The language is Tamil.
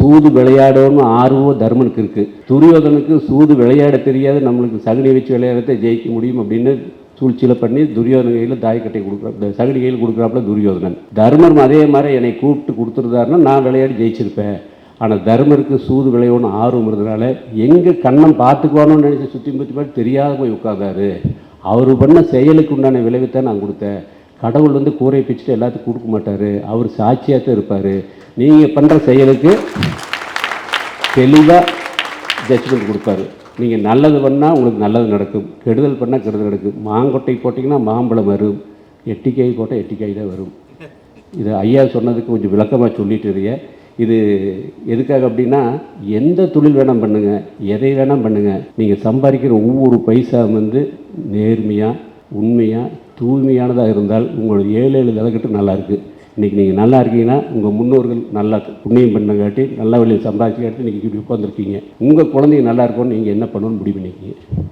சூது விளையாடணும்னு ஆர்வம் தர்மனுக்கு இருக்குது. துரியோதனுக்கு சூது விளையாட தெரியாது, நம்மளுக்கு சகுனி வச்சு விளையாடத்தை ஜெயிக்க முடியும் அப்படின்னு சூழ்ச்சியில் பண்ணி துரியோதன கையில் தாயக்கட்டை கொடுக்குறாப்புல, சகுனி கையில் கொடுக்குறாப்புல துரியோதனன். தர்மர் அதே மாதிரி என்னை கூப்பிட்டு கொடுத்துருந்தாருன்னா நான் விளையாடி ஜெயிச்சிருப்பேன். ஆனால் தர்மருக்கு சூது விளையாடணும் ஆர்வம் இருந்ததுனால எங்கே கண்ணம் பார்த்துக்குவானோன்னு நினச்சி சுற்றி முற்றி பார்த்து தெரியாத போய் உட்காந்தாரு. அவர் பண்ண செயலுக்கு உண்டான விளைவுத்தான் நான் கொடுத்தேன். கடவுள் வந்து கூரை பிச்சுட்டு எல்லாத்துக்கும் கொடுக்க மாட்டார், அவர் சாட்சியாக தான் இருப்பார். நீங்கள் பண்ணுற செயலுக்கு தெளிவாக ஜட்ஜ்மெண்ட் கொடுப்பாரு. நீங்கள் நல்லது பண்ணால் உங்களுக்கு நல்லது நடக்கும், கெடுதல் பண்ணால் கெடுதல் நடக்கும். மாங்கொட்டை போட்டிங்கன்னா மாம்பழம் வரும், எட்டிக்காய் போட்டால் எட்டிக்காய் தான் வரும். இது ஐயா சொன்னதுக்கு கொஞ்சம் விளக்கமாக சொல்லிட்டு இருக்க. இது எதுக்காக அப்படின்னா, எந்த தொழில் வேணால் பண்ணுங்கள், எதை வேணால் பண்ணுங்கள், நீங்கள் சம்பாதிக்கிற ஒவ்வொரு பைசா வந்து நேர்மையாக உண்மையாக தூய்மையானதாக இருந்தால் உங்களோட 7 தலைக்கட்டு நல்லா இருக்குது. இன்றைக்கி நீங்கள் நல்லா இருக்கீங்கன்னா உங்கள் முன்னோர்கள் நல்லா புண்ணியம் பண்ணங்காட்டி நல்ல வழியில் சம்பாதிச்சு காட்டி இன்றைக்கி இப்படி உட்காந்துருக்கீங்க. உங்கள் குழந்தைங்க நல்லா இருக்கணும்னு நீங்கள் என்ன பண்ணணும்னு முடிவு பண்ணிக்கிங்க.